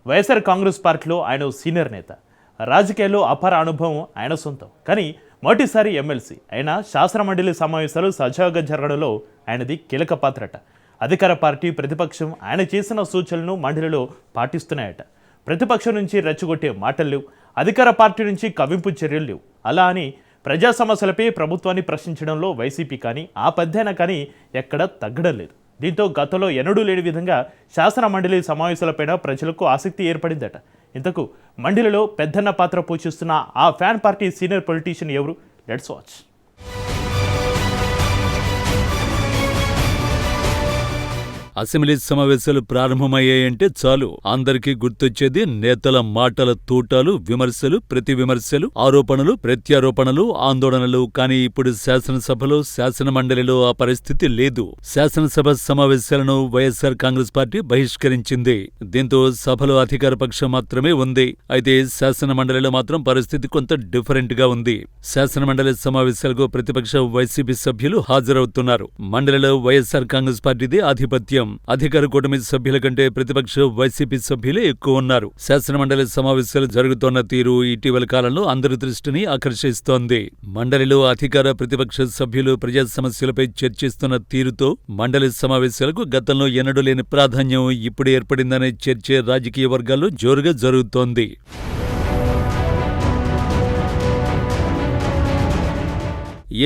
వైఎస్ఆర్ కాంగ్రెస్ పార్టీలో ఆయన సీనియర్ నేత. రాజకీయాల్లో అపార అనుభవం ఆయన సొంతం. కానీ మొదటిసారి ఎమ్మెల్సీ అయినా శాసనమండలి సమావేశాలు సజావుగా జరగడంలో ఆయనది కీలక పాత్రట. అధికార పార్టీ ప్రతిపక్షం ఆయన చేసిన సూచనలను మండలిలో పాటిస్తున్నాయట. ప్రతిపక్షం నుంచి రెచ్చగొట్టే మాటలు లేవు, అధికార పార్టీ నుంచి కవింపు చర్యలు లేవు. అలా అని ప్రజా సమస్యలపై ప్రభుత్వాన్ని ప్రశ్నించడంలో వైసీపీ కానీ ఆ పెద్దైనా కానీ ఎక్కడా తగ్గడం లేదు. దీంతో గతంలో ఎన్నడూ లేని విధంగా శాసన మండలి సమావేశాలపైన ప్రజలకు ఆసక్తి ఏర్పడిందట. ఇంతకు మండలిలో పెద్దన్న పాత్ర పోషిస్తున్న ఆ ఫ్యాన్ పార్టీ సీనియర్ పొలిటీషియన్ ఎవరు? Let's watch. అసెంబ్లీ సమావేశాలు ప్రారంభమయ్యాయంటే చాలు అందరికీ గుర్తొచ్చేది నేతల మాటల తూటాలు, విమర్శలు, ప్రతి విమర్శలు, ఆరోపణలు, ప్రత్యారోపణలు, ఆందోళనలు. కానీ ఇప్పుడు శాసనసభలో, శాసన మండలిలో ఆ పరిస్థితి లేదు. శాసనసభ సమావేశాలను వైఎస్ఆర్ కాంగ్రెస్ పార్టీ బహిష్కరించింది. దీంతో సభలో అధికార పక్షం మాత్రమే ఉంది. అయితే శాసన మండలిలో మాత్రం పరిస్థితి కొంత డిఫరెంట్ గా ఉంది. శాసన మండలి సమావేశాలకు ప్రతిపక్ష వైసీపీ సభ్యులు హాజరవుతున్నారు. మండలిలో వైఎస్ఆర్ కాంగ్రెస్ పార్టీదే ఆధిపత్యం. అధికార కూటమి సభ్యుల కంటే ప్రతిపక్ష వైసీపీ సభ్యులే ఎక్కువ ఉన్నారు. శాసనమండలి సమావేశాలు జరుగుతోన్న తీరు ఇటీవల కాలంలో అందరి దృష్టిని ఆకర్షిస్తోంది. మండలిలో అధికార ప్రతిపక్ష సభ్యులు ప్రజా సమస్యలపై చర్చిస్తున్న తీరుతో మండలి సమావేశాలకు గతంలో ఎన్నడూ లేని ప్రాధాన్యం ఇప్పుడు ఏర్పడిందనే చర్చ రాజకీయ వర్గాల్లో జోరుగా జరుగుతోంది.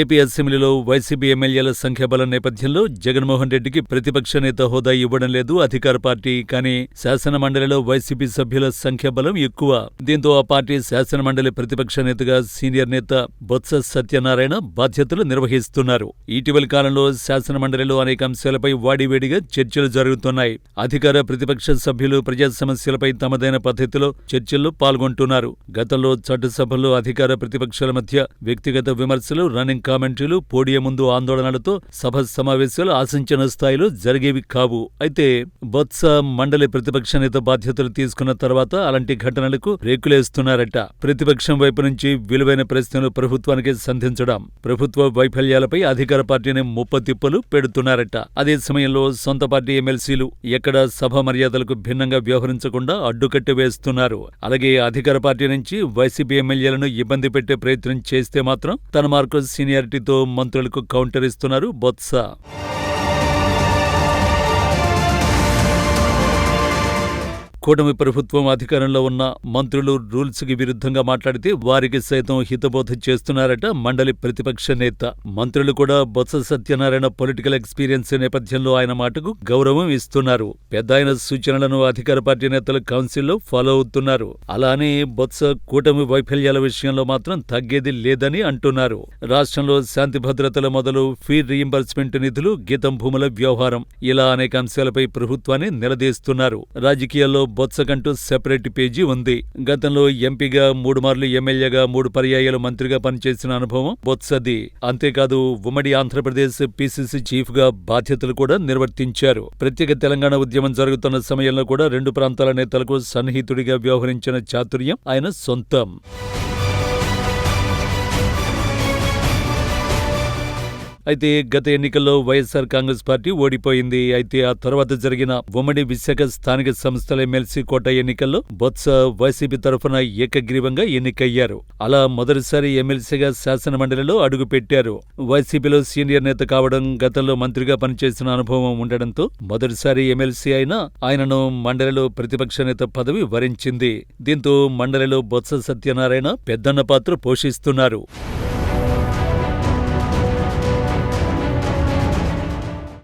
ఏపీ అసెంబ్లీలో వైసీపీ ఎమ్మెల్యేల సంఖ్యాబలం నేపథ్యంలో జగన్మోహన్ రెడ్డికి ప్రతిపక్ష నేత హోదా ఇవ్వడం లేదు అధికార పార్టీ. కానీ శాసన మండలిలో వైసీపీ సభ్యుల సంఖ్యాబలం ఎక్కువ. దీంతో ఆ పార్టీ శాసన మండలి ప్రతిపక్ష నేతగా సీనియర్ నేత బొత్స సత్యనారాయణ బాధ్యతలు నిర్వహిస్తున్నారు. ఇటీవలి కాలంలో శాసన మండలిలో అనేక అంశాలపై వాడివేడిగా చర్చలు జరుగుతున్నాయి. అధికార ప్రతిపక్ష సభ్యులు ప్రజా సమస్యలపై తమదైన పద్ధతిలో చర్చల్లో పాల్గొంటున్నారు. గతంలో చట్టసభల్లో అధికార ప్రతిపక్షాల మధ్య వ్యక్తిగత విమర్శలు, రన్నింగ్ కామెంటరీలు, పోడియం ముందు ఆందోళనలతో సభ సమావేశాలు ఆశించిన స్థాయిలో జరిగేవి కావు. అయితే బొత్స మండలి ప్రతిపక్ష నేత బాధ్యతలు తీసుకున్న తర్వాత అలాంటి ఘటనలకు రేకులేస్తున్నారట. ప్రతిపక్షం వైపు నుంచి విలువైన ప్రశ్నలు ప్రభుత్వానికి సంధించడం, ప్రభుత్వ వైఫల్యాలపై అధికార పార్టీని ముప్పతిప్పలు పెడుతున్నారట. అదే సమయంలో సొంత పార్టీ ఎమ్మెల్సీలు ఎక్కడా సభ మర్యాదలకు భిన్నంగా వ్యవహరించకుండా అడ్డుకట్టి వేస్తున్నారు. అలాగే అధికార పార్టీ నుంచి వైసీపీ ఎమ్మెల్యేలను ఇబ్బంది పెట్టే ప్రయత్నం చేస్తే మాత్రం తన మార్కు సీనియారిటీతో మంత్రులకు కౌంటర్ ఇస్తున్నారు బొత్స. కూటమి ప్రభుత్వం అధికారంలో ఉన్న మంత్రులు రూల్స్ కి విరుద్ధంగా మాట్లాడితే వారికి సైతం హితబోధ చేస్తున్నారట మండలి ప్రతిపక్ష నేత. మంత్రులు కూడా బొత్స సత్యనారాయణ పొలిటికల్ ఎక్స్పీరియన్స్ నేపథ్యంలో ఆయన మాటకు గౌరవం ఇస్తున్నారు. పెద్ద ఆయన సూచనలను అధికార పార్టీ నేతలు కౌన్సిల్లో ఫాలో అవుతున్నారు. అలానే బొత్స కూటమి వైఫల్యాల విషయంలో మాత్రం తగ్గేది లేదని అంటున్నారు. రాష్ట్రంలో శాంతి భద్రతల మొదలు ఫీ రీయింబర్స్మెంట్ నిధులు, గీతం భూముల వ్యవహారం, ఇలా అనేక అంశాలపై ప్రభుత్వాన్ని నిలదీస్తున్నారు. రాజకీయాల్లో బొత్సకంటూ సెపరేట్ పేజీ ఉంది. గతంలో ఎంపీగా 3 మార్లు, ఎమ్మెల్యేగా 3 పర్యాయాలు మంత్రిగా పనిచేసిన అనుభవం బొత్సది. అంతేకాదు ఉమ్మడి ఆంధ్రప్రదేశ్ పీసీసీ చీఫ్ గా బాధ్యతలు కూడా నిర్వర్తించారు. ప్రత్యేక తెలంగాణ ఉద్యమం జరుగుతున్న సమయంలో కూడా 2 ప్రాంతాల నేతలకు సన్నిహితుడిగా వ్యవహరించిన చాతుర్యం ఆయన సొంతం. అయితే గత ఎన్నికల్లో వైఎస్ఆర్ కాంగ్రెస్ పార్టీ ఓడిపోయింది. అయితే ఆ తర్వాత జరిగిన ఉమ్మడి విశాఖ స్థానిక సంస్థల ఎమ్మెల్సీ కోట ఎన్నికల్లో బొత్స వైసీపీ తరఫున ఏకగ్రీవంగా ఎన్నికయ్యారు. అలా మొదటిసారి ఎమ్మెల్సీగా శాసన మండలిలో అడుగుపెట్టారు. వైసీపీలో సీనియర్ నేత కావడం, గతంలో మంత్రిగా పనిచేసిన అనుభవం ఉండడంతో మొదటిసారి ఎమ్మెల్సీ అయినా ఆయనను మండలిలో ప్రతిపక్ష నేత పదవి వరించింది. దీంతో మండలిలో బొత్స సత్యనారాయణ పెద్దన్న పాత్ర పోషిస్తున్నారు.